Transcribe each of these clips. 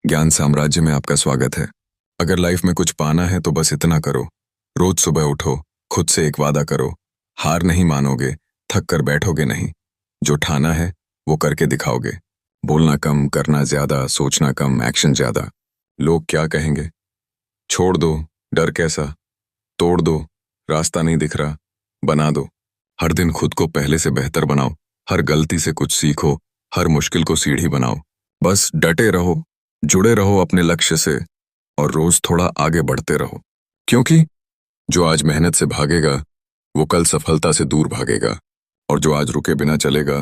ज्ञान साम्राज्य में आपका स्वागत है। अगर लाइफ में कुछ पाना है तो बस इतना करो। रोज सुबह उठो, खुद से एक वादा करो। हार नहीं मानोगे, थक कर बैठोगे नहीं। जो ठाना है वो करके दिखाओगे। बोलना कम, करना ज्यादा, सोचना कम, एक्शन ज्यादा। लोग क्या कहेंगे छोड़ दो, डर कैसा, तोड़ दो, रास्ता नहीं दिख रहा, बना दो। हर दिन खुद को पहले से बेहतर बनाओ। हर गलती से कुछ सीखो, हर मुश्किल को सीढ़ी बनाओ। बस डटे रहो, जुड़े रहो अपने लक्ष्य से, और रोज थोड़ा आगे बढ़ते रहो। क्योंकि जो आज मेहनत से भागेगा वो कल सफलता से दूर भागेगा, और जो आज रुके बिना चलेगा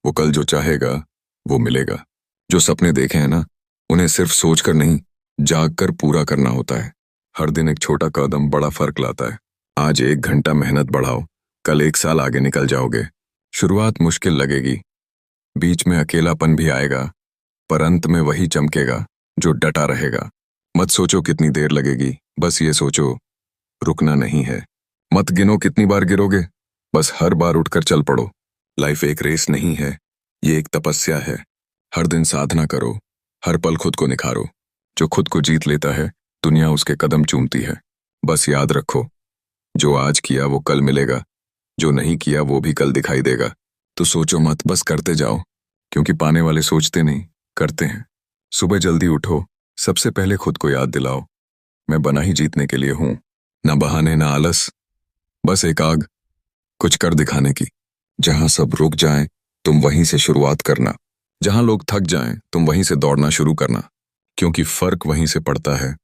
वो कल जो चाहेगा वो मिलेगा। जो सपने देखे हैं ना, उन्हें सिर्फ सोचकर नहीं, जाग कर पूरा करना होता है। हर दिन एक छोटा कदम बड़ा फर्क लाता है। आज 1 घंटा मेहनत बढ़ाओ, कल 1 साल आगे निकल जाओगे। शुरुआत मुश्किल लगेगी, बीच में अकेलापन भी आएगा, पर अंत में वही चमकेगा जो डटा रहेगा। मत सोचो कितनी देर लगेगी, बस ये सोचो रुकना नहीं है। मत गिनो कितनी बार गिरोगे, बस हर बार उठकर चल पड़ो। लाइफ एक रेस नहीं है, ये एक तपस्या है। हर दिन साधना करो, हर पल खुद को निखारो। जो खुद को जीत लेता है दुनिया उसके कदम चूमती है। बस याद रखो, जो आज किया वो कल मिलेगा, जो नहीं किया वो भी कल दिखाई देगा। तो सोचो मत, बस करते जाओ, क्योंकि पाने वाले सोचते नहीं, करते हैं। सुबह जल्दी उठो, सबसे पहले खुद को याद दिलाओ, मैं बना ही जीतने के लिए हूं। ना बहाने ना आलस, बस एक आग, कुछ कर दिखाने की। जहां सब रुक जाएं तुम वहीं से शुरुआत करना। जहां लोग थक जाएं तुम वहीं से दौड़ना शुरू करना। क्योंकि फर्क वहीं से पड़ता है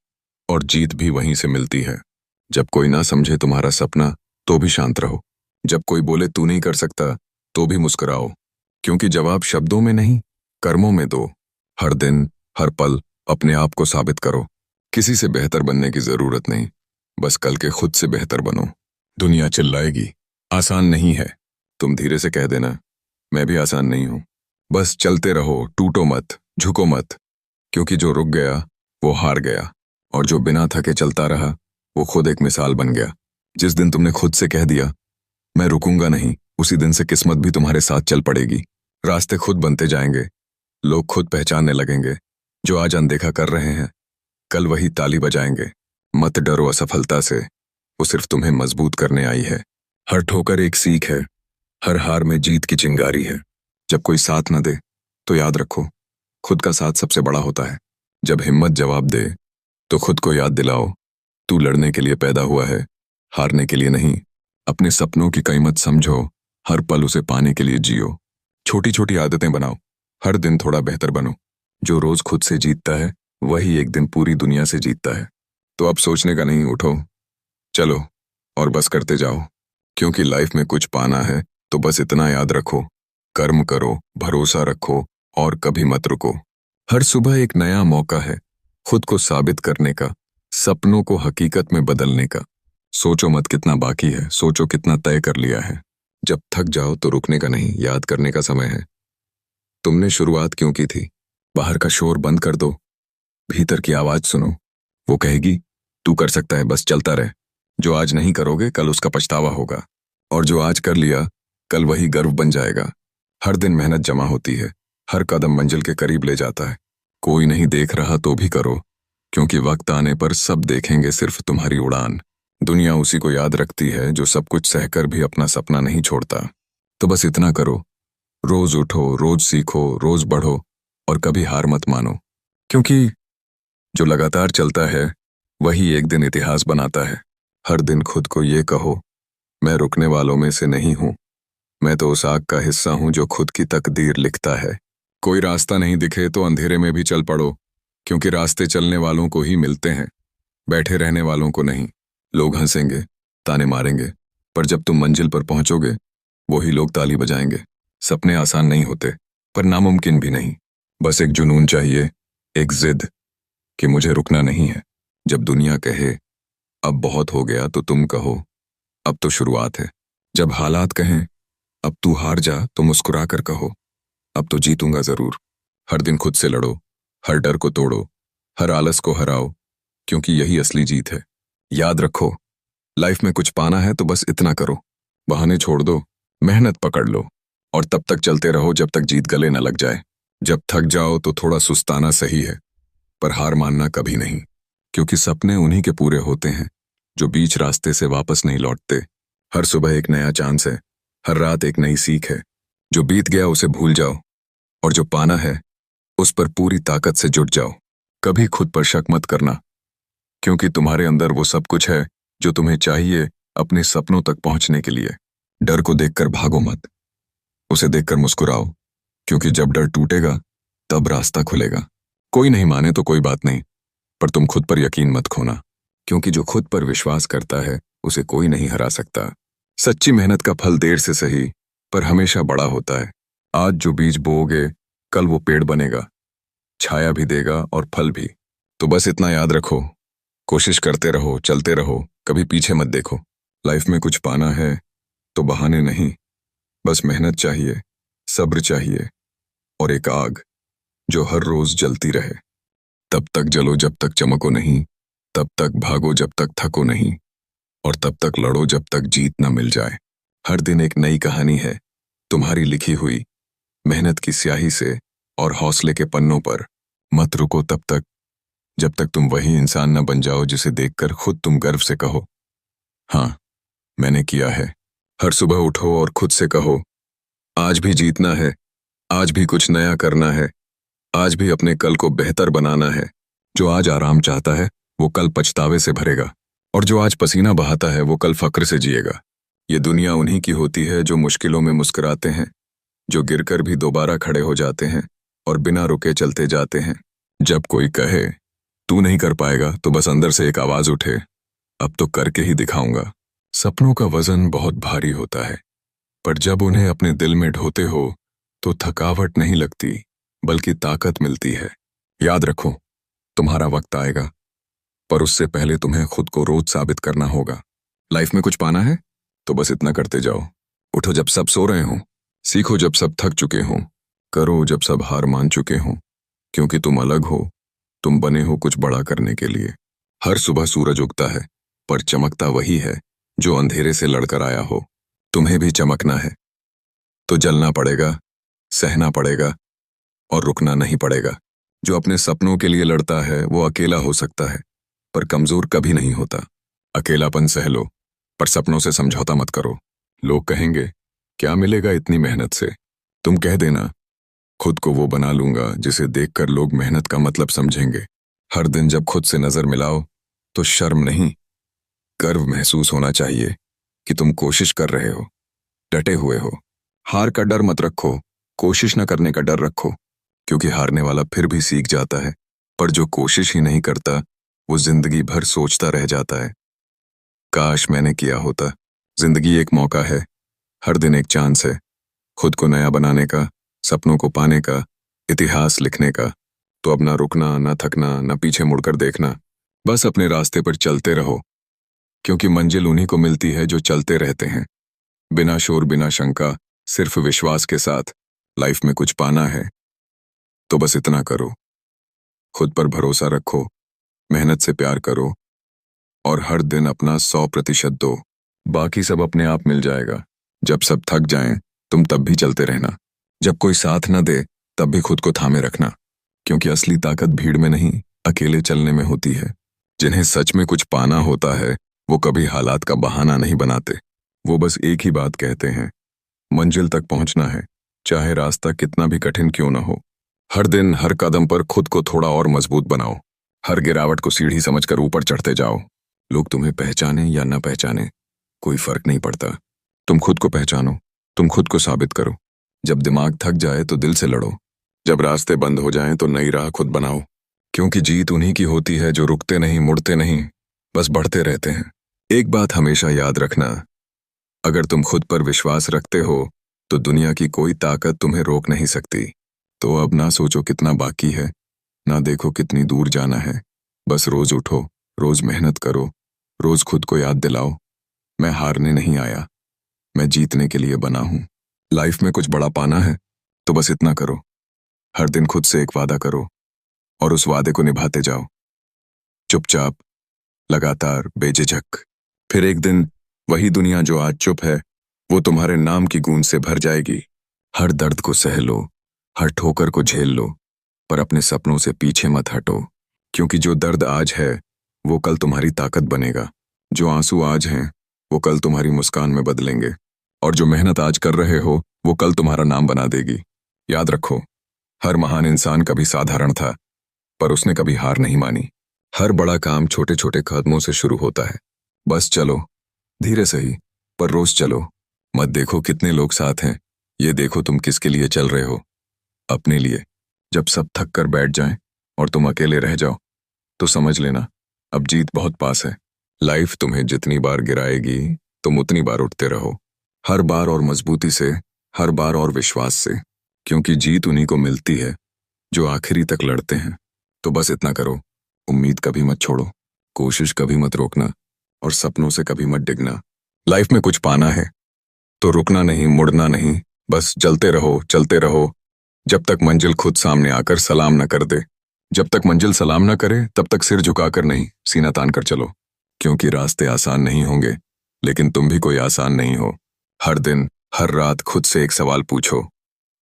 और जीत भी वहीं से मिलती है। जब कोई ना समझे तुम्हारा सपना तो भी शांत रहो। जब कोई बोले तू नहीं कर सकता तो भी मुस्कुराओ, क्योंकि जवाब शब्दों में नहीं, कर्मों में दो। हर दिन, हर पल अपने आप को साबित करो। किसी से बेहतर बनने की जरूरत नहीं, बस कल के खुद से बेहतर बनो। दुनिया चिल्लाएगी, आसान नहीं है। तुम धीरे से कह देना, मैं भी आसान नहीं हूं। बस चलते रहो, टूटो मत, झुको मत। क्योंकि जो रुक गया वो हार गया, और जो बिना थके चलता रहा वो खुद एक मिसाल बन गया। जिस दिन तुमने खुद से कह दिया मैं रुकूंगा नहीं, उसी दिन से किस्मत भी तुम्हारे साथ चल पड़ेगी। रास्ते खुद बनते जाएंगे, लोग खुद पहचानने लगेंगे। जो आज अनदेखा कर रहे हैं कल वही ताली बजाएंगे। मत डरो असफलता से, वो सिर्फ तुम्हें मजबूत करने आई है। हर ठोकर एक सीख है, हर हार में जीत की चिंगारी है। जब कोई साथ न दे तो याद रखो, खुद का साथ सबसे बड़ा होता है। जब हिम्मत जवाब दे तो खुद को याद दिलाओ, तू लड़ने के लिए पैदा हुआ है, हारने के लिए नहीं। अपने सपनों की कीमत समझो, हर पल उसे पाने के लिए जियो। छोटी छोटी आदतें बनाओ, हर दिन थोड़ा बेहतर बनो। जो रोज खुद से जीतता है वही एक दिन पूरी दुनिया से जीतता है। तो अब सोचने का नहीं, उठो, चलो और बस करते जाओ। क्योंकि लाइफ में कुछ पाना है तो बस इतना याद रखो, कर्म करो, भरोसा रखो और कभी मत रुको। हर सुबह एक नया मौका है खुद को साबित करने का, सपनों को हकीकत में बदलने का। सोचो मत कितना बाकी है, सोचो कितना तय कर लिया है। जब थक जाओ तो रुकने का नहीं, याद करने का समय है। तुमने शुरुआत क्यों की थी? बाहर का शोर बंद कर दो, भीतर की आवाज सुनो। वो कहेगी तू कर सकता है, बस चलता रहे। जो आज नहीं करोगे कल उसका पछतावा होगा, और जो आज कर लिया कल वही गर्व बन जाएगा। हर दिन मेहनत जमा होती है, हर कदम मंजिल के करीब ले जाता है। कोई नहीं देख रहा तो भी करो, क्योंकि वक्त आने पर सब देखेंगे सिर्फ तुम्हारी उड़ान। दुनिया उसी को याद रखती है जो सब कुछ सहकर भी अपना सपना नहीं छोड़ता। तो बस इतना करो, रोज उठो, रोज सीखो, रोज बढ़ो, और कभी हार मत मानो। क्योंकि जो लगातार चलता है वही एक दिन इतिहास बनाता है। हर दिन खुद को ये कहो, मैं रुकने वालों में से नहीं हूं, मैं तो उस आग का हिस्सा हूं जो खुद की तकदीर लिखता है। कोई रास्ता नहीं दिखे तो अंधेरे में भी चल पड़ो, क्योंकि रास्ते चलने वालों को ही मिलते हैं, बैठे रहने वालों को नहीं। लोग हंसेंगे, ताने मारेंगे, पर जब तुम मंजिल पर पहुंचोगे वही लोग ताली बजाएंगे। सपने आसान नहीं होते, पर नामुमकिन भी नहीं। बस एक जुनून चाहिए, एक जिद कि मुझे रुकना नहीं है। जब दुनिया कहे अब बहुत हो गया तो तुम कहो अब तो शुरुआत है। जब हालात कहें अब तू हार जा तो मुस्कुरा कर कहो अब तो जीतूंगा जरूर। हर दिन खुद से लड़ो, हर डर को तोड़ो, हर आलस को हराओ, क्योंकि यही असली जीत है। याद रखो, लाइफ में कुछ पाना है तो बस इतना करो। बहाने छोड़ दो, मेहनत पकड़ लो, और तब तक चलते रहो जब तक जीत गले न लग जाए। जब थक जाओ तो थोड़ा सुस्ताना सही है, पर हार मानना कभी नहीं, क्योंकि सपने उन्हीं के पूरे होते हैं जो बीच रास्ते से वापस नहीं लौटते। हर सुबह एक नया चांस है, हर रात एक नई सीख है। जो बीत गया उसे भूल जाओ, और जो पाना है उस पर पूरी ताकत से जुट जाओ। कभी खुद पर शक मत करना, क्योंकि तुम्हारे अंदर वो सब कुछ है जो तुम्हें चाहिए अपने सपनों तक पहुंचने के लिए। डर को देखकर भागो मत, उसे देखकर मुस्कुराओ, क्योंकि जब डर टूटेगा तब रास्ता खुलेगा। कोई नहीं माने तो कोई बात नहीं, पर तुम खुद पर यकीन मत खोना, क्योंकि जो खुद पर विश्वास करता है उसे कोई नहीं हरा सकता। सच्ची मेहनत का फल देर से सही पर हमेशा बड़ा होता है। आज जो बीज बोओगे कल वो पेड़ बनेगा, छाया भी देगा और फल भी। तो बस इतना याद रखो, कोशिश करते रहो, चलते रहो, कभी पीछे मत देखो। लाइफ में कुछ पाना है तो बहाने नहीं, बस मेहनत चाहिए, सब्र चाहिए और एक आग जो हर रोज जलती रहे। तब तक जलो जब तक चमको नहीं, तब तक भागो जब तक थको नहीं, और तब तक लड़ो जब तक जीत न मिल जाए। हर दिन एक नई कहानी है तुम्हारी लिखी हुई, मेहनत की स्याही से और हौसले के पन्नों पर। मत रुको तब तक जब तक तुम वही इंसान न बन जाओ जिसे देखकर खुद तुम गर्व से कहो, हाँ मैंने किया है। हर सुबह उठो और खुद से कहो, आज भी जीतना है, आज भी कुछ नया करना है, आज भी अपने कल को बेहतर बनाना है। जो आज आराम चाहता है वो कल पछतावे से भरेगा, और जो आज पसीना बहाता है वो कल फक्र से जिएगा। ये दुनिया उन्हीं की होती है जो मुश्किलों में मुस्कुराते हैं, जो गिरकर भी दोबारा खड़े हो जाते हैं और बिना रुके चलते जाते हैं। जब कोई कहे तू नहीं कर पाएगा तो बस अंदर से एक आवाज उठे, अब तो करके ही दिखाऊंगा। सपनों का वजन बहुत भारी होता है, पर जब उन्हें अपने दिल में ढोते हो तो थकावट नहीं लगती बल्कि ताकत मिलती है। याद रखो, तुम्हारा वक्त आएगा, पर उससे पहले तुम्हें खुद को रोज साबित करना होगा। लाइफ में कुछ पाना है तो बस इतना करते जाओ। उठो जब सब सो रहे हों, सीखो जब सब थक चुके हों, करो जब सब हार मान चुके हों, क्योंकि तुम अलग हो, तुम बने हो कुछ बड़ा करने के लिए। हर सुबह सूरज उगता है, पर चमकता वही है जो अंधेरे से लड़कर आया हो। तुम्हें भी चमकना है तो जलना पड़ेगा, सहना पड़ेगा और रुकना नहीं पड़ेगा। जो अपने सपनों के लिए लड़ता है वो अकेला हो सकता है, पर कमजोर कभी नहीं होता। अकेलापन सह लो, पर सपनों से समझौता मत करो। लोग कहेंगे क्या मिलेगा इतनी मेहनत से, तुम कह देना खुद को वो बना लूंगा जिसे देखकर लोग मेहनत का मतलब समझेंगे। हर दिन जब खुद से नजर मिलाओ तो शर्म नहीं, गर्व महसूस होना चाहिए कि तुम कोशिश कर रहे हो, डटे हुए हो। हार का डर मत रखो, कोशिश न करने का डर रखो, क्योंकि हारने वाला फिर भी सीख जाता है, पर जो कोशिश ही नहीं करता वो जिंदगी भर सोचता रह जाता है, काश मैंने किया होता। जिंदगी एक मौका है, हर दिन एक चांस है, खुद को नया बनाने का, सपनों को पाने का, इतिहास लिखने का। तो अब ना रुकना, ना थकना, ना पीछे मुड़कर देखना, बस अपने रास्ते पर चलते रहो, क्योंकि मंजिल उन्हीं को मिलती है जो चलते रहते हैं, बिना शोर बिना शंका, सिर्फ विश्वास के साथ। लाइफ में कुछ पाना है तो बस इतना करो, खुद पर भरोसा रखो, मेहनत से प्यार करो और हर दिन अपना 100% दो। बाकी सब अपने आप मिल जाएगा। जब सब थक जाएं तुम तब भी चलते रहना, जब कोई साथ न दे तब भी खुद को थामे रखना, क्योंकि असली ताकत भीड़ में नहीं अकेले चलने में होती है। जिन्हें सच में कुछ पाना होता है वो कभी हालात का बहाना नहीं बनाते, वो बस एक ही बात कहते हैं, मंजिल तक पहुंचना है, चाहे रास्ता कितना भी कठिन क्यों ना हो। हर दिन हर कदम पर खुद को थोड़ा और मजबूत बनाओ, हर गिरावट को सीढ़ी समझकर ऊपर चढ़ते जाओ। लोग तुम्हें पहचाने या न पहचाने कोई फर्क नहीं पड़ता, तुम खुद को पहचानो, तुम खुद को साबित करो। जब दिमाग थक जाए तो दिल से लड़ो, जब रास्ते बंद हो जाएं तो नई राह खुद बनाओ, क्योंकि जीत उन्हीं की होती है जो रुकते नहीं, मुड़ते नहीं, बस बढ़ते रहते हैं। एक बात हमेशा याद रखना, अगर तुम खुद पर विश्वास रखते हो तो दुनिया की कोई ताकत तुम्हें रोक नहीं सकती। तो अब ना सोचो कितना बाकी है, ना देखो कितनी दूर जाना है, बस रोज उठो, रोज मेहनत करो, रोज खुद को याद दिलाओ, मैं हारने नहीं आया, मैं जीतने के लिए बना हूं। लाइफ में कुछ बड़ा पाना है तो बस इतना करो, हर दिन खुद से एक वादा करो और उस वादे को निभाते जाओ, चुपचाप, लगातार, बेझिझक। फिर एक दिन वही दुनिया जो आज चुप है वो तुम्हारे नाम की गूंज से भर जाएगी। हर दर्द को सह लो, हर ठोकर को झेल लो, पर अपने सपनों से पीछे मत हटो, क्योंकि जो दर्द आज है वो कल तुम्हारी ताकत बनेगा। जो आंसू आज हैं वो कल तुम्हारी मुस्कान में बदलेंगे। और जो मेहनत आज कर रहे हो वो कल तुम्हारा नाम बना देगी। याद रखो, हर महान इंसान कभी साधारण था, पर उसने कभी हार नहीं मानी। हर बड़ा काम छोटे छोटे कदमों से शुरू होता है। बस चलो, धीरे सही, पर रोज चलो। मत देखो कितने लोग साथ हैं, ये देखो तुम किसके लिए चल रहे हो। अपने लिए। जब सब थक कर बैठ जाएं और तुम अकेले रह जाओ, तो समझ लेना अब जीत बहुत पास है। लाइफ तुम्हें जितनी बार गिराएगी तुम उतनी बार उठते रहो, हर बार और मजबूती से, हर बार और विश्वास से, क्योंकि जीत उन्हीं को मिलती है जो आखिरी तक लड़ते हैं। तो बस इतना करो, उम्मीद कभी मत छोड़ो, कोशिश कभी मत रोकना, और सपनों से कभी मत डिगना। लाइफ में कुछ पाना है तो रुकना नहीं, मुड़ना नहीं, बस चलते रहो, चलते रहो, जब तक मंजिल खुद सामने आकर सलाम न कर दे। जब तक मंजिल सलाम न करे तब तक सिर झुकाकर नहीं, सीना तान कर चलो। क्योंकि रास्ते आसान नहीं होंगे, लेकिन तुम भी कोई आसान नहीं हो। हर दिन, हर रात खुद से एक सवाल पूछो,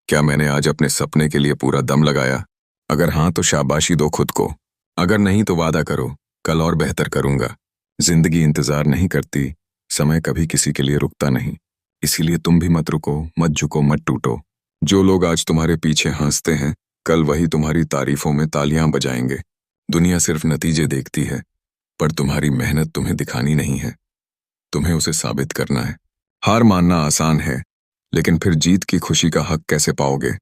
क्या मैंने आज अपने सपने के लिए पूरा दम लगाया? अगर हाँ तो शाबाशी दो खुद को, अगर नहीं तो वादा करो कल और बेहतर करूंगा। जिंदगी इंतजार नहीं करती, समय कभी किसी के लिए रुकता नहीं। इसीलिए तुम भी मत रुको, मत झुको, मत टूटो। जो लोग आज तुम्हारे पीछे हंसते हैं कल वही तुम्हारी तारीफों में तालियां बजाएंगे। दुनिया सिर्फ नतीजे देखती है, पर तुम्हारी मेहनत तुम्हें दिखानी नहीं है, तुम्हें उसे साबित करना है। हार मानना आसान है, लेकिन फिर जीत की खुशी का हक कैसे पाओगे?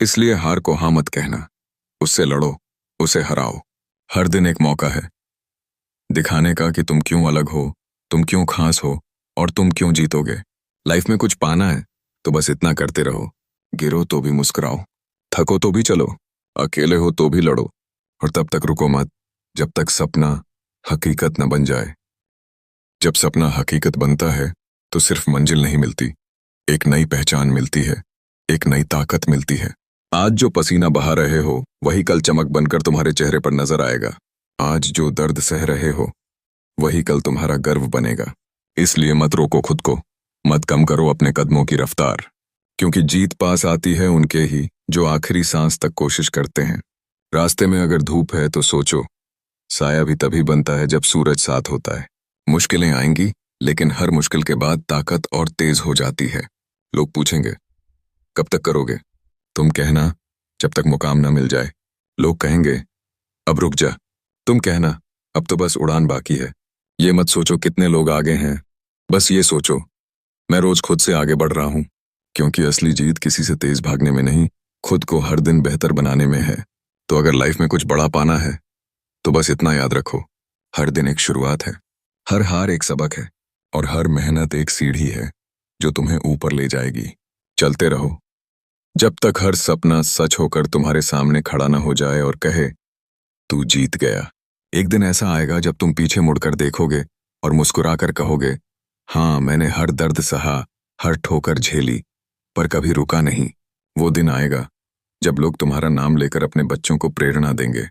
इसलिए हार को हाँ मत कहना, उससे लड़ो, उसे हराओ। हर दिन एक मौका है दिखाने का कि तुम क्यों अलग हो, तुम क्यों खास हो, और तुम क्यों जीतोगे। लाइफ में कुछ पाना है तो बस इतना करते रहो, गिरो तो भी मुस्कुराओ, थको तो भी चलो, अकेले हो तो भी लड़ो, और तब तक रुको मत जब तक सपना हकीकत न बन जाए। जब सपना हकीकत बनता है तो सिर्फ मंजिल नहीं मिलती, एक नई पहचान मिलती है, एक नई ताकत मिलती है। आज जो पसीना बहा रहे हो वही कल चमक बनकर तुम्हारे चेहरे पर नजर आएगा। आज जो दर्द सह रहे हो वही कल तुम्हारा गर्व बनेगा। इसलिए मत रोको खुद को, मत कम करो अपने कदमों की रफ्तार, क्योंकि जीत पास आती है उनके ही जो आखिरी सांस तक कोशिश करते हैं। रास्ते में अगर धूप है तो सोचो, साया भी तभी बनता है जब सूरज साथ होता है। मुश्किलें आएंगी, लेकिन हर मुश्किल के बाद ताकत और तेज हो जाती है। लोग पूछेंगे कब तक करोगे, तुम कहना जब तक मुकाम ना मिल जाए। लोग कहेंगे अब रुक जा, तुम कहना अब तो बस उड़ान बाकी है। ये मत सोचो कितने लोग आगे हैं, बस ये सोचो मैं रोज खुद से आगे बढ़ रहा हूं। क्योंकि असली जीत किसी से तेज भागने में नहीं, खुद को हर दिन बेहतर बनाने में है। तो अगर लाइफ में कुछ बड़ा पाना है तो बस इतना याद रखो, हर दिन एक शुरुआत है, हर हार एक सबक है, और हर मेहनत एक सीढ़ी है जो तुम्हें ऊपर ले जाएगी। चलते रहो जब तक हर सपना सच होकर तुम्हारे सामने खड़ा न हो जाए और कहे तू जीत गया। एक दिन ऐसा आएगा जब तुम पीछे मुड़कर देखोगे और मुस्कुराकर कहोगे, हाँ मैंने हर दर्द सहा, हर ठोकर झेली, पर कभी रुका नहीं। वो दिन आएगा जब लोग तुम्हारा नाम लेकर अपने बच्चों को प्रेरणा देंगे।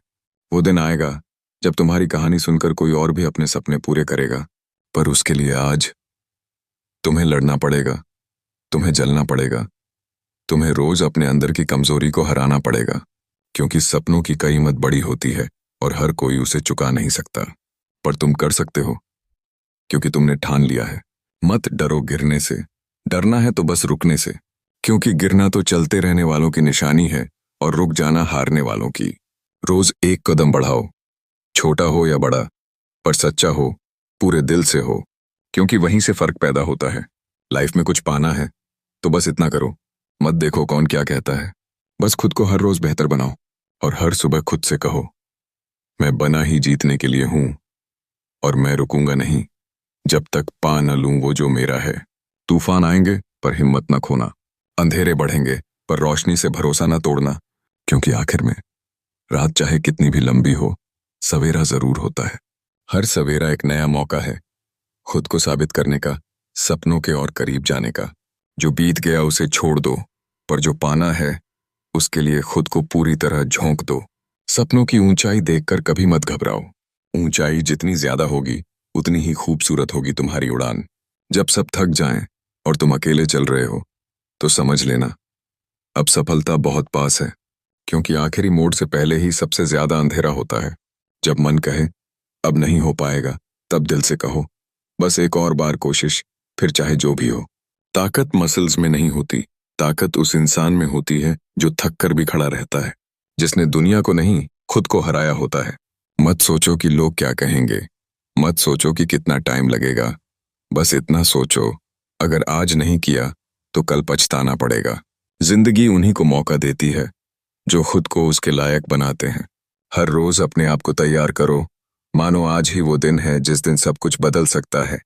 वो दिन आएगा जब तुम्हारी कहानी सुनकर कोई और भी अपने सपने पूरे करेगा। पर उसके लिए आज तुम्हें लड़ना पड़ेगा, तुम्हें जलना पड़ेगा, तुम्हें रोज अपने अंदर की कमजोरी को हराना पड़ेगा। क्योंकि सपनों की कीमत बड़ी होती है और हर कोई उसे चुका नहीं सकता, पर तुम कर सकते हो क्योंकि तुमने ठान लिया है। मत डरो गिरने से, डरना है तो बस रुकने से, क्योंकि गिरना तो चलते रहने वालों की निशानी है और रुक जाना हारने वालों की। रोज एक कदम बढ़ाओ, छोटा हो या बड़ा, पर सच्चा हो, पूरे दिल से हो, क्योंकि वहीं से फर्क पैदा होता है। लाइफ में कुछ पाना है तो बस इतना करो, मत देखो कौन क्या कहता है, बस खुद को हर रोज बेहतर बनाओ, और हर सुबह खुद से कहो मैं बना ही जीतने के लिए हूं, और मैं रुकूंगा नहीं जब तक पा न लूं वो जो मेरा है। तूफान आएंगे पर हिम्मत न खोना, अंधेरे बढ़ेंगे पर रोशनी से भरोसा न तोड़ना, क्योंकि आखिर में रात चाहे कितनी भी लंबी हो, सवेरा जरूर होता है। हर सवेरा एक नया मौका है खुद को साबित करने का, सपनों के और करीब जाने का। जो बीत गया उसे छोड़ दो, पर जो पाना है उसके लिए खुद को पूरी तरह झोंक दो। सपनों की ऊंचाई देखकर कभी मत घबराओ, ऊंचाई जितनी ज्यादा होगी उतनी ही खूबसूरत होगी तुम्हारी उड़ान। जब सब थक जाएं और तुम अकेले चल रहे हो तो समझ लेना अब सफलता बहुत पास है, क्योंकि आखिरी मोड़ से पहले ही सबसे ज्यादा अंधेरा होता है। जब मन कहे अब नहीं हो पाएगा, तब दिल से कहो बस एक और बार कोशिश, फिर चाहे जो भी हो। ताकत मसल्स में नहीं होती, ताकत उस इंसान में होती है जो थक कर भी खड़ा रहता है, जिसने दुनिया को नहीं खुद को हराया होता है। मत सोचो कि लोग क्या कहेंगे, मत सोचो कि कितना टाइम लगेगा, बस इतना सोचो अगर आज नहीं किया तो कल पछताना पड़ेगा। जिंदगी उन्हीं को मौका देती है जो खुद को उसके लायक बनाते हैं। हर रोज अपने आप को तैयार करो, मानो आज ही वो दिन है जिस दिन सब कुछ बदल सकता है।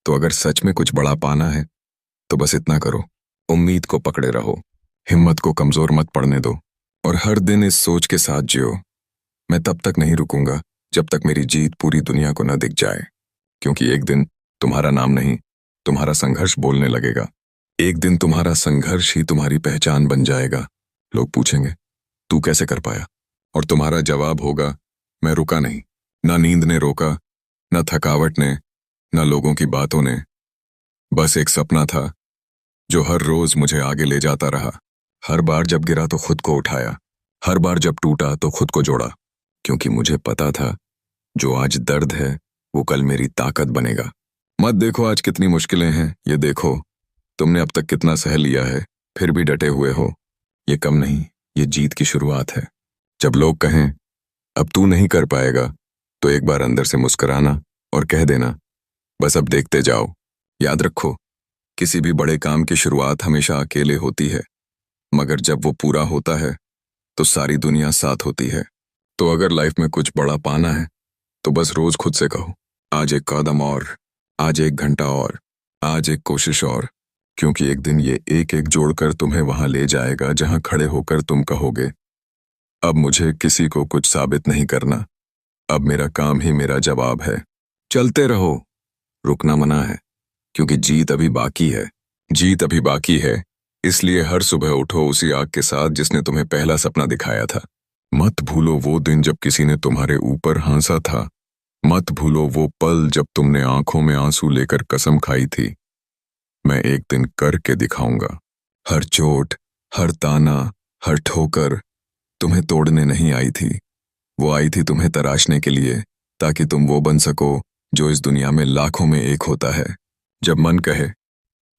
तो अगर सच में कुछ बड़ा पाना है तो बस इतना करो, उम्मीद को पकड़े रहो, हिम्मत को कमजोर मत पड़ने दो, और हर दिन इस सोच के साथ जियो, मैं तब तक नहीं रुकूंगा जब तक मेरी जीत पूरी दुनिया को न दिख जाए। क्योंकि एक दिन तुम्हारा नाम नहीं, तुम्हारा संघर्ष बोलने लगेगा। एक दिन तुम्हारा संघर्ष ही तुम्हारी पहचान बन जाएगा। लोग पूछेंगे तू कैसे कर पाया, और तुम्हारा जवाब होगा मैं रुका नहीं। ना नींद ने रोका, न थकावट ने, न लोगों की बातों ने, बस एक सपना था जो हर रोज मुझे आगे ले जाता रहा। हर बार जब गिरा तो खुद को उठाया, हर बार जब टूटा तो खुद को जोड़ा, क्योंकि मुझे पता था जो आज दर्द है वो कल मेरी ताकत बनेगा। मत देखो आज कितनी मुश्किलें हैं, ये देखो तुमने अब तक कितना सह लिया है, फिर भी डटे हुए हो। ये कम नहीं, ये जीत की शुरुआत है। जब लोग कहें अब तू नहीं कर पाएगा, तो एक बार अंदर से मुस्कुराना और कह देना बस अब देखते जाओ। याद रखो, किसी भी बड़े काम की शुरुआत हमेशा अकेले होती है, मगर जब वो पूरा होता है तो सारी दुनिया साथ होती है। तो अगर लाइफ में कुछ बड़ा पाना है तो बस रोज खुद से कहो आज एक कदम और, आज एक घंटा और, आज एक कोशिश और, क्योंकि एक दिन ये एक एक जोड़कर तुम्हें वहां ले जाएगा जहां खड़े होकर तुम कहोगे अब मुझे किसी को कुछ साबित नहीं करना, अब मेरा काम ही मेरा जवाब है। चलते रहो, रुकना मना है, क्योंकि जीत अभी बाकी है। जीत अभी बाकी है, इसलिए हर सुबह उठो उसी आग के साथ जिसने तुम्हें पहला सपना दिखाया था। मत भूलो वो दिन जब किसी ने तुम्हारे ऊपर हंसा था, मत भूलो वो पल जब तुमने आंखों में आंसू लेकर कसम खाई थी मैं एक दिन करके दिखाऊंगा। हर चोट, हर ताना, हर ठोकर तुम्हें तोड़ने नहीं आई थी, वो आई थी तुम्हें तराशने के लिए, ताकि तुम वो बन सको जो इस दुनिया में लाखों में एक होता है। जब मन कहे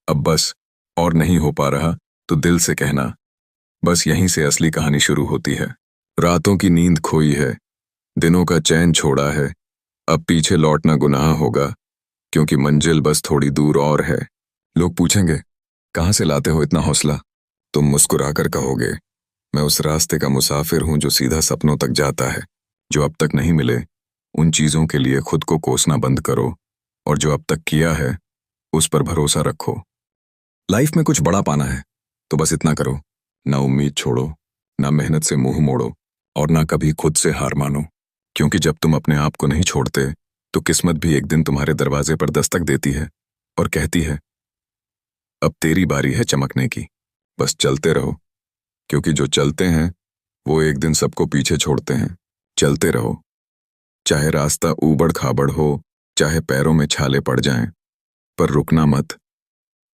अब बस और नहीं हो पा रहा, तो दिल से कहना बस यहीं से असली कहानी शुरू होती है। रातों की नींद खोई है, दिनों का चैन छोड़ा है, अब पीछे लौटना गुनाह होगा, क्योंकि मंजिल बस थोड़ी दूर और है। लोग पूछेंगे कहाँ से लाते हो इतना हौसला, तुम मुस्कुराकर कहोगे मैं उस रास्ते का मुसाफिर हूं जो सीधा सपनों तक जाता है। जो अब तक नहीं मिले उन चीजों के लिए खुद को कोसना बंद करो, और जो अब तक किया है उस पर भरोसा रखो। लाइफ में कुछ बड़ा पाना है तो बस इतना करो, ना उम्मीद छोड़ो, ना मेहनत से मुंह मोड़ो, और ना कभी खुद से हार मानो। क्योंकि जब तुम अपने आप को नहीं छोड़ते तो किस्मत भी एक दिन तुम्हारे दरवाजे पर दस्तक देती है और कहती है अब तेरी बारी है चमकने की। बस चलते रहो, क्योंकि जो चलते हैं वो एक दिन सबको पीछे छोड़ते हैं। चलते रहो, चाहे रास्ता ऊबड़ खाबड़ हो, चाहे पैरों में छाले पड़ जाएं, पर रुकना मत,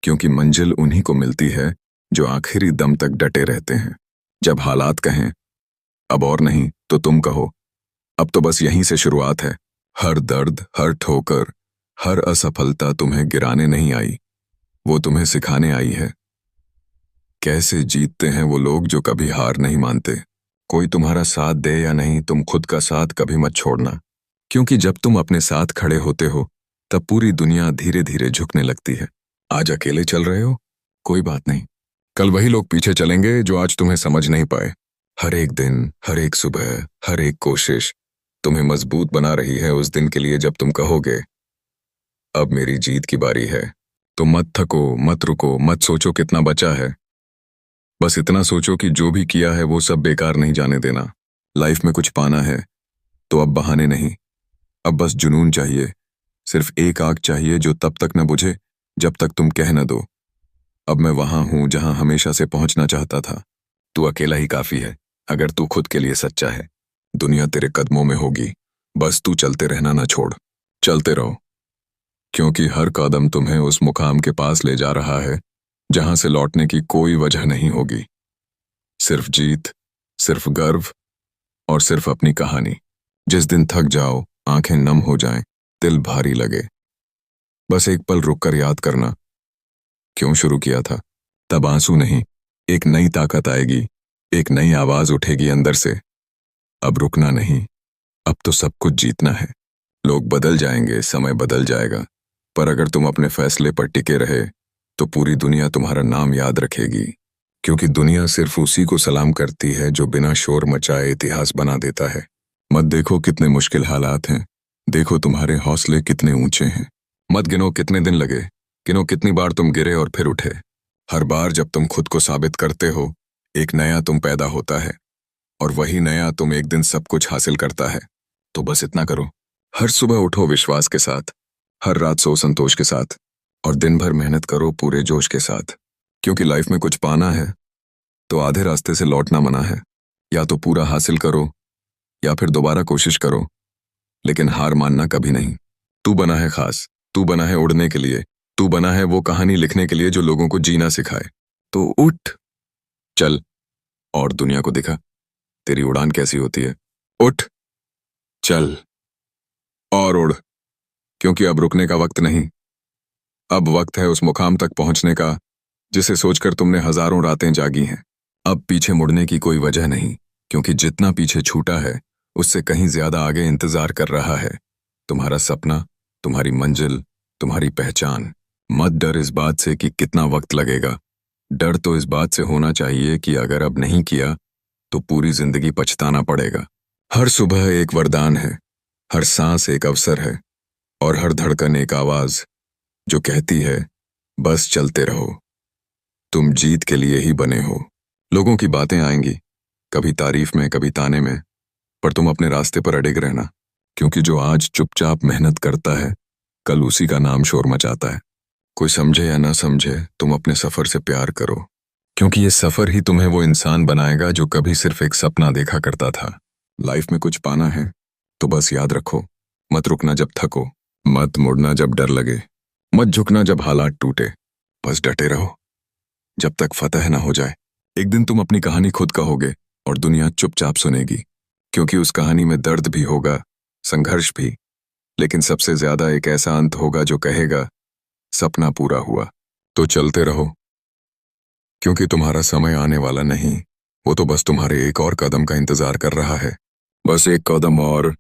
क्योंकि मंजिल उन्हीं को मिलती है जो आखिरी दम तक डटे रहते हैं। जब हालात कहें अब और नहीं, तो तुम कहो अब तो बस यहीं से शुरुआत है। हर दर्द, हर ठोकर, हर असफलता तुम्हें गिराने नहीं आई, वो तुम्हें सिखाने आई है। कैसे जीतते हैं वो लोग जो कभी हार नहीं मानते। कोई तुम्हारा साथ दे या नहीं, तुम खुद का साथ कभी मत छोड़ना, क्योंकि जब तुम अपने साथ खड़े होते हो तब पूरी दुनिया धीरे धीरे झुकने लगती है। आज अकेले चल रहे हो, कोई बात नहीं, कल वही लोग पीछे चलेंगे जो आज तुम्हें समझ नहीं पाए। हर एक दिन, हर एक सुबह, हर एक कोशिश तुम्हें मजबूत बना रही है उस दिन के लिए जब तुम कहोगे अब मेरी जीत की बारी है। तो मत थको, मत रुको, मत सोचो कितना बचा है, बस इतना सोचो कि जो भी किया है वो सब बेकार नहीं जाने देना। लाइफ में कुछ पाना है तो अब बहाने नहीं, अब बस जुनून चाहिए। सिर्फ एक आग चाहिए जो तब तक न बुझे जब तक तुम कह न दो अब मैं वहां हूं जहां हमेशा से पहुंचना चाहता था। तू अकेला ही काफी है अगर तू खुद के लिए सच्चा है। दुनिया तेरे कदमों में होगी, बस तू चलते रहना ना छोड़। चलते रहो, क्योंकि हर कदम तुम्हें उस मुकाम के पास ले जा रहा है जहां से लौटने की कोई वजह नहीं होगी। सिर्फ जीत, सिर्फ गर्व और सिर्फ अपनी कहानी। जिस दिन थक जाओ, आंखें नम हो जाएं, दिल भारी लगे, बस एक पल रुककर याद करना क्यों शुरू किया था। तब आंसू नहीं, एक नई ताकत आएगी, एक नई आवाज उठेगी अंदर से। अब रुकना नहीं, अब तो सब कुछ जीतना है। लोग बदल जाएंगे, समय बदल जाएगा, पर अगर तुम अपने फैसले पर टिके रहे तो पूरी दुनिया तुम्हारा नाम याद रखेगी। क्योंकि दुनिया सिर्फ उसी को सलाम करती है जो बिना शोर मचाए इतिहास बना देता है। मत देखो कितने मुश्किल हालात हैं, देखो तुम्हारे हौसले कितने ऊंचे हैं। मत गिनो कितने दिन लगे, गिनो कितनी बार तुम गिरे और फिर उठे। हर बार जब तुम खुद को साबित करते हो, एक नया तुम पैदा होता है, और वही नया तुम एक दिन सब कुछ हासिल करता है। तो बस इतना करो, हर सुबह उठो विश्वास के साथ, हर रात सो संतोष के साथ, और दिन भर मेहनत करो पूरे जोश के साथ। क्योंकि लाइफ में कुछ पाना है तो आधे रास्ते से लौटना मना है। या तो पूरा हासिल करो या फिर दोबारा कोशिश करो, लेकिन हार मानना कभी नहीं। तू बना है खास, तू बना है उड़ने के लिए, तू बना है वो कहानी लिखने के लिए जो लोगों को जीना सिखाए। तो उठ, चल, और दुनिया को दिखा तेरी उड़ान कैसी होती है। उठ, चल, और उड़। क्योंकि अब रुकने का वक्त नहीं, अब वक्त है उस मुकाम तक पहुंचने का जिसे सोचकर तुमने हजारों रातें जागी हैं। अब पीछे मुड़ने की कोई वजह नहीं, क्योंकि जितना पीछे छूटा है उससे कहीं ज्यादा आगे इंतजार कर रहा है। तुम्हारा सपना, तुम्हारी मंजिल, तुम्हारी पहचान। मत डर इस बात से कि कितना वक्त लगेगा, डर तो इस बात से होना चाहिए कि अगर अब नहीं किया तो पूरी जिंदगी पछताना पड़ेगा। हर सुबह एक वरदान है, हर सांस एक अवसर है, और हर धड़कन एक आवाज जो कहती है बस चलते रहो। तुम जीत के लिए ही बने हो। लोगों की बातें आएंगी, कभी तारीफ में कभी ताने में, पर तुम अपने रास्ते पर अड़िग रहना। क्योंकि जो आज चुपचाप मेहनत करता है, कल उसी का नाम शोर मचाता है। कोई समझे या ना समझे, तुम अपने सफर से प्यार करो, क्योंकि ये सफर ही तुम्हें वो इंसान बनाएगा जो कभी सिर्फ एक सपना देखा करता था। लाइफ में कुछ पाना है तो बस याद रखो, मत रुकना जब थको, मत मुड़ना जब डर लगे, मत झुकना जब हालात टूटे। बस डटे रहो जब तक फतह ना हो जाए। एक दिन तुम अपनी कहानी खुद कहोगे और दुनिया चुपचाप सुनेगी, क्योंकि उस कहानी में दर्द भी होगा, संघर्ष भी, लेकिन सबसे ज्यादा एक ऐसा अंत होगा जो कहेगा सपना पूरा हुआ। तो चलते रहो, क्योंकि तुम्हारा समय आने वाला नहीं, वो तो बस तुम्हारे एक और कदम का इंतजार कर रहा है। बस एक कदम और,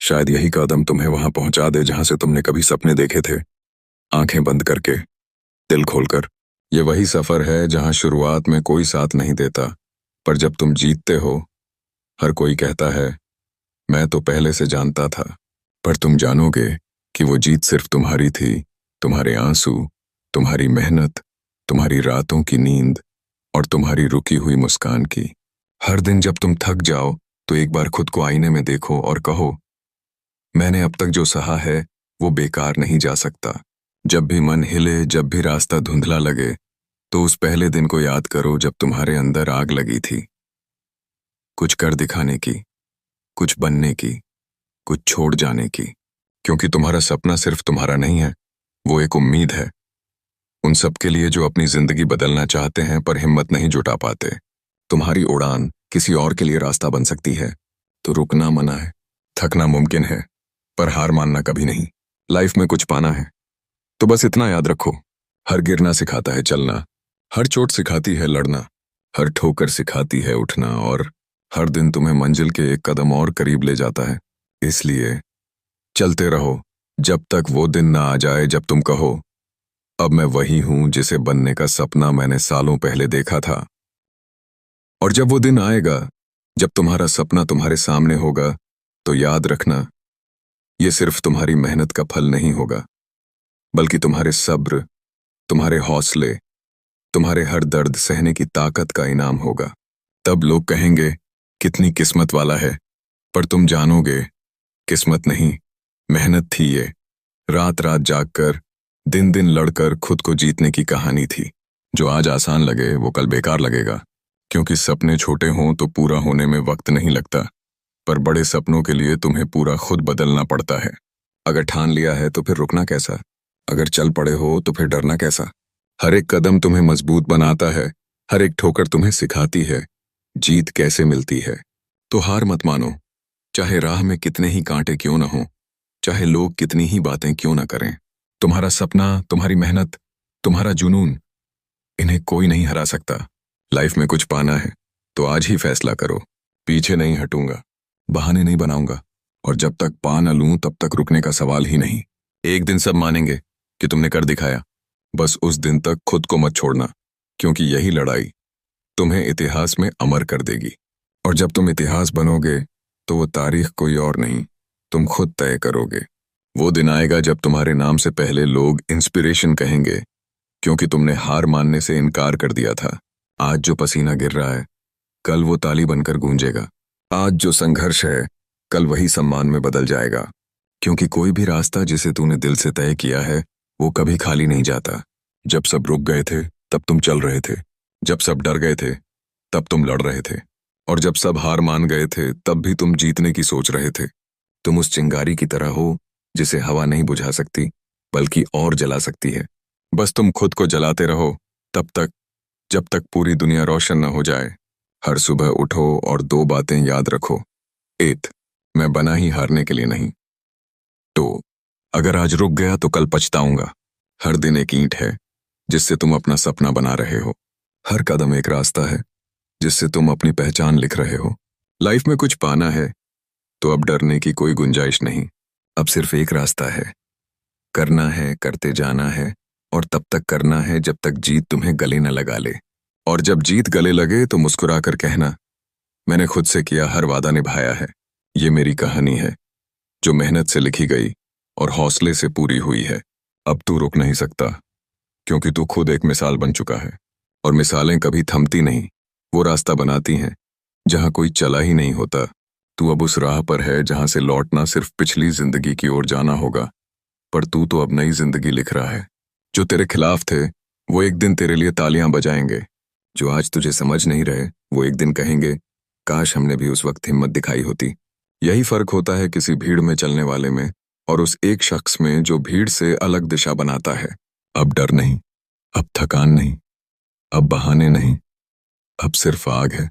शायद यही कदम तुम्हें वहां पहुंचा दे जहां से तुमने कभी सपने देखे थे, आंखें बंद करके, दिल खोलकर। ये वही सफर है जहां शुरुआत में कोई साथ नहीं देता, पर जब तुम जीतते हो हर कोई कहता है मैं तो पहले से जानता था। पर तुम जानोगे कि वो जीत सिर्फ तुम्हारी थी, तुम्हारे आंसू, तुम्हारी मेहनत, तुम्हारी रातों की नींद, और तुम्हारी रुकी हुई मुस्कान की। हर दिन जब तुम थक जाओ तो एक बार खुद को आईने में देखो और कहो मैंने अब तक जो सहा है वो बेकार नहीं जा सकता। जब भी मन हिले, जब भी रास्ता धुंधला लगे, तो उस पहले दिन को याद करो जब तुम्हारे अंदर आग लगी थी, कुछ कर दिखाने की, कुछ बनने की, कुछ छोड़ जाने की। क्योंकि तुम्हारा सपना सिर्फ तुम्हारा नहीं है, वो एक उम्मीद है उन सब के लिए जो अपनी जिंदगी बदलना चाहते हैं पर हिम्मत नहीं जुटा पाते। तुम्हारी उड़ान किसी और के लिए रास्ता बन सकती है, तो रुकना मना है, थकना मुमकिन है, पर हार मानना कभी नहीं। लाइफ में कुछ पाना है तो बस इतना याद रखो, हर गिरना सिखाता है चलना, हर चोट सिखाती है लड़ना, हर ठोकर सिखाती है उठना, और हर दिन तुम्हें मंजिल के एक कदम और करीब ले जाता है। इसलिए चलते रहो जब तक वो दिन ना आ जाए जब तुम कहो अब मैं वही हूं जिसे बनने का सपना मैंने सालों पहले देखा था। और जब वो दिन आएगा जब तुम्हारा सपना तुम्हारे सामने होगा, तो याद रखना ये सिर्फ तुम्हारी मेहनत का फल नहीं होगा, बल्कि तुम्हारे सब्र, तुम्हारे हौसले, तुम्हारे हर दर्द सहने की ताकत का इनाम होगा। तब लोग कहेंगे कितनी किस्मत वाला है, पर तुम जानोगे किस्मत नहीं, मेहनत थी ये। रात रात जागकर, दिन दिन लड़कर खुद को जीतने की कहानी थी। जो आज आसान लगे वो कल बेकार लगेगा, क्योंकि सपने छोटे हों तो पूरा होने में वक्त नहीं लगता, पर बड़े सपनों के लिए तुम्हें पूरा खुद बदलना पड़ता है। अगर ठान लिया है तो फिर रुकना कैसा, अगर चल पड़े हो तो फिर डरना कैसा। हर एक कदम तुम्हें मजबूत बनाता है, हर एक ठोकर तुम्हें सिखाती है जीत कैसे मिलती है। तो हार मत मानो, चाहे राह में कितने ही कांटे क्यों न हों, चाहे लोग कितनी ही बातें क्यों न करें। तुम्हारा सपना, तुम्हारी मेहनत, तुम्हारा जुनून, इन्हें कोई नहीं हरा सकता। लाइफ में कुछ पाना है तो आज ही फैसला करो। पीछे नहीं हटूंगा, बहाने नहीं बनाऊंगा, और जब तक पा न लूं तब तक रुकने का सवाल ही नहीं। एक दिन सब मानेंगे कि तुमने कर दिखाया। बस उस दिन तक खुद को मत छोड़ना, क्योंकि यही लड़ाई तुम्हें इतिहास में अमर कर देगी। और जब तुम इतिहास बनोगे तो वो तारीख कोई और नहीं, तुम खुद तय करोगे। वो दिन आएगा जब तुम्हारे नाम से पहले लोग इंस्पिरेशन कहेंगे, क्योंकि तुमने हार मानने से इनकार कर दिया था। आज जो पसीना गिर रहा है कल वो ताली बनकर गूंजेगा। आज जो संघर्ष है कल वही सम्मान में बदल जाएगा, क्योंकि कोई भी रास्ता जिसे तूने दिल से तय किया है वो कभी खाली नहीं जाता। जब सब रुक गए थे तब तुम चल रहे थे, जब सब डर गए थे तब तुम लड़ रहे थे, और जब सब हार मान गए थे तब भी तुम जीतने की सोच रहे थे। तुम उस चिंगारी की तरह हो जिसे हवा नहीं बुझा सकती बल्कि और जला सकती है। बस तुम खुद को जलाते रहो तब तक जब तक पूरी दुनिया रोशन न हो जाए। हर सुबह उठो और दो बातें याद रखो। एत, मैं बना ही हारने के लिए नहीं। तो अगर आज रुक गया तो कल पछताऊंगा। हर दिन एक ईंट है जिससे तुम अपना सपना बना रहे हो। हर कदम एक रास्ता है जिससे तुम अपनी पहचान लिख रहे हो। लाइफ में कुछ पाना है तो अब डरने की कोई गुंजाइश नहीं। अब सिर्फ एक रास्ता है, करना है, करते जाना है, और तब तक करना है जब तक जीत तुम्हें गले न लगा ले। और जब जीत गले लगे तो मुस्कुरा कर कहना, मैंने खुद से किया हर वादा निभाया है। ये मेरी कहानी है जो मेहनत से लिखी गई और हौसले से पूरी हुई है। अब तू रुक नहीं सकता, क्योंकि तू खुद एक मिसाल बन चुका है। और मिसालें कभी थमती नहीं, वो रास्ता बनाती हैं जहां कोई चला ही नहीं होता। तू अब उस राह पर है जहां से लौटना सिर्फ पिछली जिंदगी की ओर जाना होगा, पर तू तो अब नई जिंदगी लिख रहा है। जो तेरे खिलाफ थे वो एक दिन तेरे लिए तालियां बजाएंगे। जो आज तुझे समझ नहीं रहे वो एक दिन कहेंगे, काश हमने भी उस वक्त हिम्मत दिखाई होती। यही फर्क होता है किसी भीड़ में चलने वाले में और उस एक शख्स में जो भीड़ से अलग दिशा बनाता है। अब डर नहीं, अब थकान नहीं, अब बहाने नहीं, अब सिर्फ आग है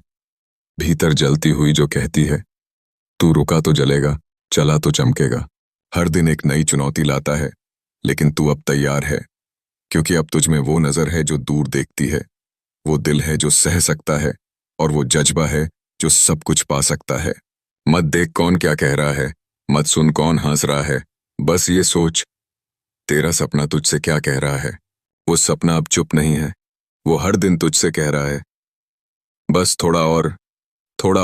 भीतर जलती हुई जो कहती है, तू रुका तो जलेगा, चला तो चमकेगा। हर दिन एक नई चुनौती लाता है, लेकिन तू अब तैयार है, क्योंकि अब तुझ में वो नजर है जो दूर देखती है, वो दिल है जो सह सकता है, और वो जज्बा है जो सब कुछ पा सकता है। मत देख कौन क्या कह रहा है, मत सुन कौन हंस रहा है, बस ये सोच तेरा सपना तुझसे क्या कह रहा है। वो सपना अब चुप नहीं है, वो हर दिन तुझसे कह रहा है, बस थोड़ा और, थोड़ा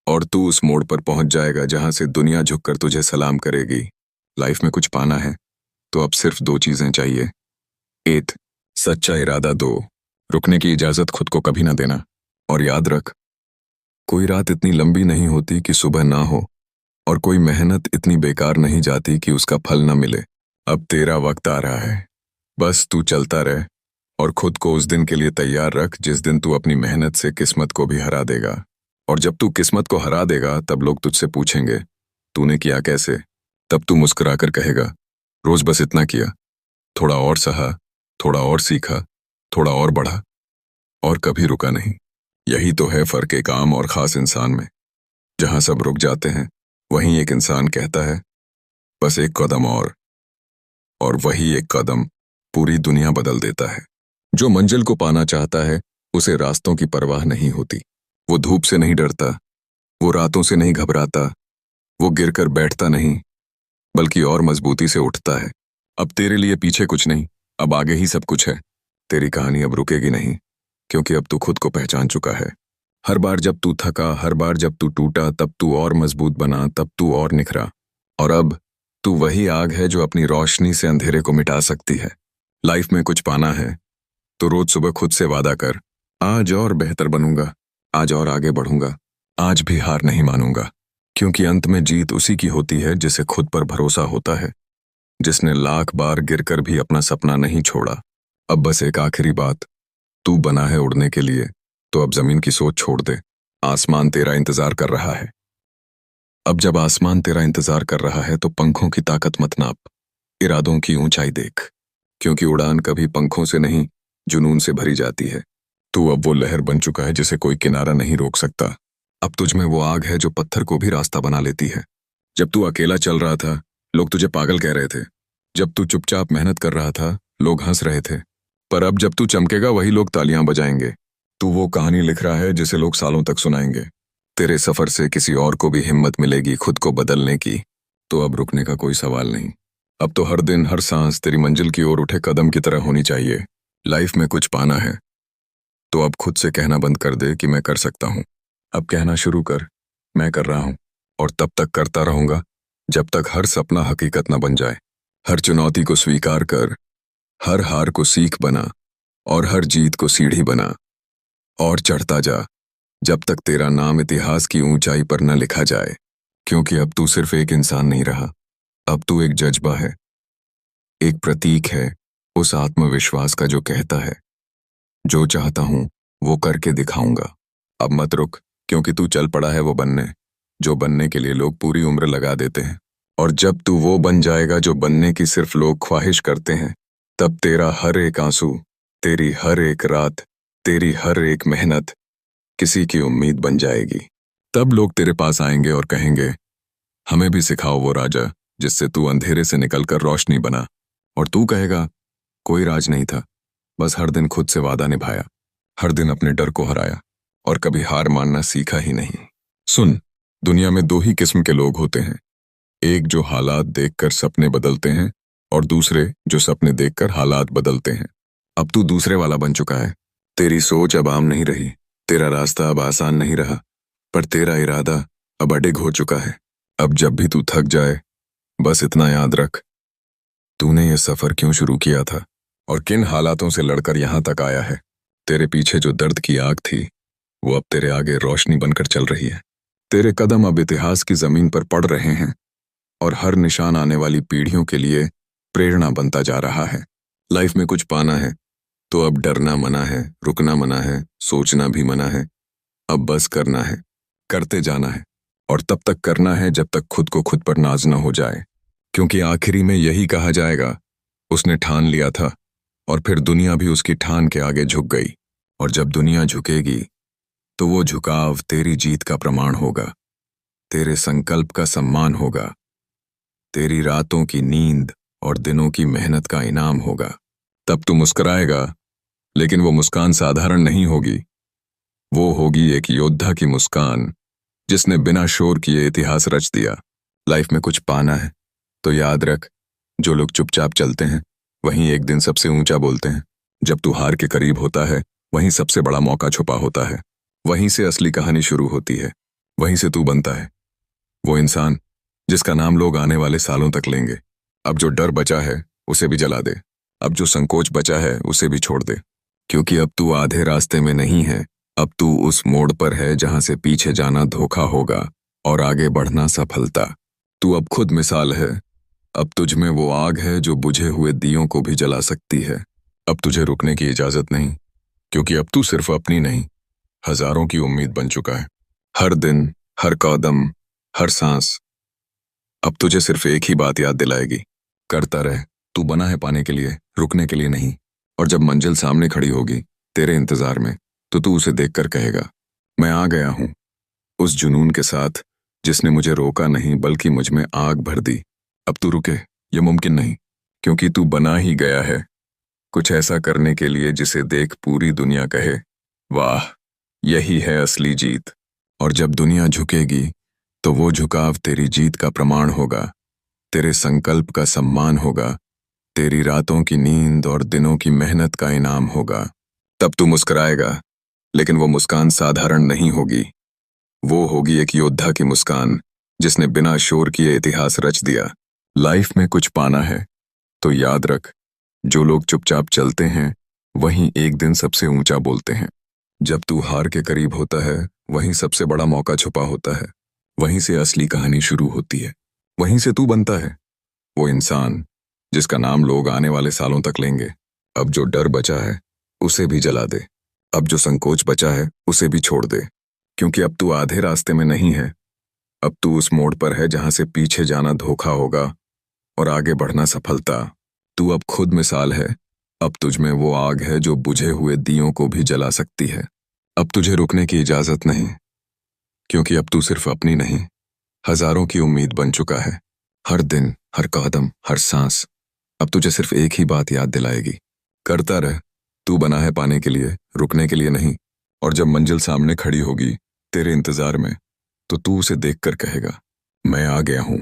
और तू उस मोड़ पर पहुंच जाएगा जहां से दुनिया झुककर तुझे सलाम करेगी। लाइफ में कुछ पाना है तो अब सिर्फ दो चीजें चाहिए। एक, सच्चा इरादा। दो, रुकने की इजाजत खुद को कभी ना देना। और याद रख, कोई रात इतनी लंबी नहीं होती कि सुबह ना हो, और कोई मेहनत इतनी बेकार नहीं जाती कि उसका फल ना मिले। अब तेरा वक्त आ रहा है, बस तू चलता रह और खुद को उस दिन के लिए तैयार रख जिस दिन तू अपनी मेहनत से किस्मत को भी हरा देगा। और जब तू किस्मत को हरा देगा तब लोग तुझसे पूछेंगे, तूने किया कैसे? तब तू मुस्कुराकर कहेगा, रोज बस इतना किया, थोड़ा और सहा, थोड़ा और सीखा, थोड़ा और बढ़ा, और कभी रुका नहीं। यही तो है फर्क एक आम और खास इंसान में। जहां सब रुक जाते हैं वहीं एक इंसान कहता है, बस एक कदम और वही एक कदम पूरी दुनिया बदल देता है। जो मंजिल को पाना चाहता है उसे रास्तों की परवाह नहीं होती। वो धूप से नहीं डरता, वो रातों से नहीं घबराता, वो गिरकर बैठता नहीं बल्कि और मजबूती से उठता है। अब तेरे लिए पीछे कुछ नहीं, अब आगे ही सब कुछ है। तेरी कहानी अब रुकेगी नहीं, क्योंकि अब तू खुद को पहचान चुका है। हर बार जब तू थका, हर बार जब तू टूटा, तब तू और मजबूत बना, तब तू और निखरा। और अब तू वही आग है जो अपनी रोशनी से अंधेरे को मिटा सकती है। लाइफ में कुछ पाना है तो रोज सुबह खुद से वादा कर, आज और बेहतर बनूंगा, आज और आगे बढ़ूंगा, आज भी हार नहीं मानूंगा। क्योंकि अंत में जीत उसी की होती है जिसे खुद पर भरोसा होता है, जिसने लाख बार गिरकर भी अपना सपना नहीं छोड़ा। अब बस एक आखिरी बात, तू बना है उड़ने के लिए तो अब जमीन की सोच छोड़ दे। आसमान तेरा इंतजार कर रहा है। अब जब आसमान तेरा इंतजार कर रहा है तो पंखों की ताकत मत नाप, इरादों की ऊंचाई देख, क्योंकि उड़ान कभी पंखों से नहीं जुनून से भरी जाती है। तू अब वो लहर बन चुका है जिसे कोई किनारा नहीं रोक सकता। अब तुझ में वो आग है जो पत्थर को भी रास्ता बना लेती है। जब तू अकेला चल रहा था, लोग तुझे पागल कह रहे थे। जब तू चुपचाप मेहनत कर रहा था, लोग हंस रहे थे। पर अब जब तू चमकेगा, वही लोग तालियां बजाएंगे। तू वो कहानी लिख रहा है जिसे लोग सालों तक सुनाएंगे। तेरे सफर से किसी और को भी हिम्मत मिलेगी खुद को बदलने की। तो अब रुकने का कोई सवाल नहीं। अब तो हर दिन, हर सांस तेरी मंजिल की ओर उठे कदम की तरह होनी चाहिए। लाइफ में कुछ पाना है तो अब खुद से कहना बंद कर दे कि मैं कर सकता हूँ। अब कहना शुरू कर, मैं कर रहा हूँ। और तब तक करता रहूंगा जब तक हर सपना हकीकत न बन जाए। हर चुनौती को स्वीकार कर, हर हार को सीख बना और हर जीत को सीढ़ी बना। और चढ़ता जा जब तक तेरा नाम इतिहास की ऊंचाई पर न लिखा जाए। क्योंकि अब तू सिर्फ एक इंसान नहीं रहा, अब तू एक जज्बा है, एक प्रतीक है उस आत्मविश्वास का जो कहता है, जो चाहता हूं वो करके दिखाऊंगा। अब मत रुक, क्योंकि तू चल पड़ा है वो बनने, जो बनने के लिए लोग पूरी उम्र लगा देते हैं। और जब तू वो बन जाएगा जो बनने की सिर्फ लोग ख्वाहिश करते हैं, तब तेरा हर एक आंसू, तेरी हर एक रात, तेरी हर एक मेहनत किसी की उम्मीद बन जाएगी। तब लोग तेरे पास आएंगे और कहेंगे, हमें भी सिखाओ वो राजा जिससे तू अंधेरे से निकलकर रोशनी बना। और तू कहेगा, कोई राज नहीं था, बस हर दिन खुद से वादा निभाया, हर दिन अपने डर को हराया और कभी हार मानना सीखा ही नहीं। सुन, दुनिया में दो ही किस्म के लोग होते हैं, एक जो हालात देखकर सपने बदलते हैं और दूसरे जो सपने देखकर हालात बदलते हैं। अब तू दूसरे वाला बन चुका है। तेरी सोच अब आम नहीं रही, तेरा रास्ता अब आसान नहीं रहा, पर तेरा इरादा अब अडिग हो चुका है। अब जब भी तू थक जाए, बस इतना याद रख, तूने ये सफर क्यों शुरू किया था और किन हालातों से लड़कर यहां तक आया है। तेरे पीछे जो दर्द की आग थी, वो अब तेरे आगे रोशनी बनकर चल रही है। तेरे कदम अब इतिहास की जमीन पर पड़ रहे हैं और हर निशान आने वाली पीढ़ियों के लिए प्रेरणा बनता जा रहा है। लाइफ में कुछ पाना है तो अब डरना मना है, रुकना मना है, सोचना भी मना है। अब बस करना है, करते जाना है और तब तक करना है जब तक खुद को खुद पर नाज न हो जाए। क्योंकि आखिरी में यही कहा जाएगा, उसने ठान लिया था और फिर दुनिया भी उसकी ठान के आगे झुक गई। और जब दुनिया झुकेगी तो वो झुकाव तेरी जीत का प्रमाण होगा, तेरे संकल्प का सम्मान होगा, तेरी रातों की नींद और दिनों की मेहनत का इनाम होगा। तब तू मुस्कुराएगा, लेकिन वो मुस्कान साधारण नहीं होगी, वो होगी एक योद्धा की मुस्कान जिसने बिना शोर किए इतिहास रच दिया। लाइफ में कुछ पाना है तो याद रख, जो लोग चुपचाप चलते हैं वहीं एक दिन सबसे ऊंचा बोलते हैं। जब तू हार के करीब होता है, वहीं सबसे बड़ा मौका छुपा होता है, वहीं से असली कहानी शुरू होती है, वहीं से तू बनता है वो इंसान जिसका नाम लोग आने वाले सालों तक लेंगे। अब जो डर बचा है उसे भी जला दे, अब जो संकोच बचा है उसे भी छोड़ दे। क्योंकि अब तू आधे रास्ते में नहीं है, अब तू उस मोड़ पर है जहां से पीछे जाना धोखा होगा और आगे बढ़ना सफलता। तू अब खुद मिसाल है, अब तुझ में वो आग है जो बुझे हुए दियों को भी जला सकती है। अब तुझे रुकने की इजाजत नहीं, क्योंकि अब तू सिर्फ अपनी नहीं, हजारों की उम्मीद बन चुका है। हर दिन, हर कदम, हर सांस अब तुझे सिर्फ एक ही बात याद दिलाएगी, करता रह। तू बना है पाने के लिए, रुकने के लिए नहीं। और जब मंजिल सामने खड़ी होगी तेरे इंतजार में, तो तू उसे देखकर कहेगा, मैं आ गया हूं, उस जुनून के साथ जिसने मुझे रोका नहीं बल्कि मुझ में आग भर दी। अब तू रुके, ये मुमकिन नहीं, क्योंकि तू बना ही गया है कुछ ऐसा करने के लिए जिसे देख पूरी दुनिया कहे, वाह, यही है असली जीत। और जब दुनिया झुकेगी तो वो झुकाव तेरी जीत का प्रमाण होगा, तेरे संकल्प का सम्मान होगा, तेरी रातों की नींद और दिनों की मेहनत का इनाम होगा। तब तू मुस्कुराएगा, लेकिन वो मुस्कान साधारण नहीं होगी, वो होगी एक योद्धा की मुस्कान जिसने बिना शोर किए इतिहास रच दिया। लाइफ में कुछ पाना है तो याद रख, जो लोग चुपचाप चलते हैं वहीं एक दिन सबसे ऊंचा बोलते हैं। जब तू हार के करीब होता है, वहीं सबसे बड़ा मौका छुपा होता है, वहीं से असली कहानी शुरू होती है, वहीं से तू बनता है वो इंसान जिसका नाम लोग आने वाले सालों तक लेंगे। अब जो डर बचा है उसे भी जला दे, अब जो संकोच बचा है उसे भी छोड़ दे, क्योंकि अब तू आधे रास्ते में नहीं है, अब तू उस मोड़ पर है जहां से पीछे जाना धोखा होगा और आगे बढ़ना सफलता। तू अब खुद मिसाल है, अब तुझ में वो आग है जो बुझे हुए दियों को भी जला सकती है। अब तुझे रुकने की इजाजत नहीं, क्योंकि अब तू सिर्फ अपनी नहीं, हजारों की उम्मीद बन चुका है। हर दिन, हर कदम, हर सांस अब तुझे सिर्फ एक ही बात याद दिलाएगी। करता रह, तू बना है पाने के लिए, रुकने के लिए नहीं। और जब मंजिल सामने खड़ी होगी तेरे इंतजार में, तो तू उसे देखकर कहेगा, मैं आ गया हूं।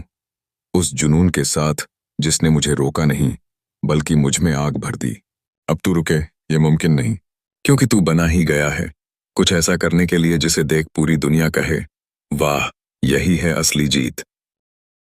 उस जुनून के साथ जिसने मुझे रोका नहीं, बल्कि मुझ में आग भर दी। अब तू रुके, ये मुमकिन नहीं, क्योंकि तू बना ही गया है कुछ ऐसा करने के लिए जिसे देख पूरी दुनिया कहे, वाह, यही है असली जीत।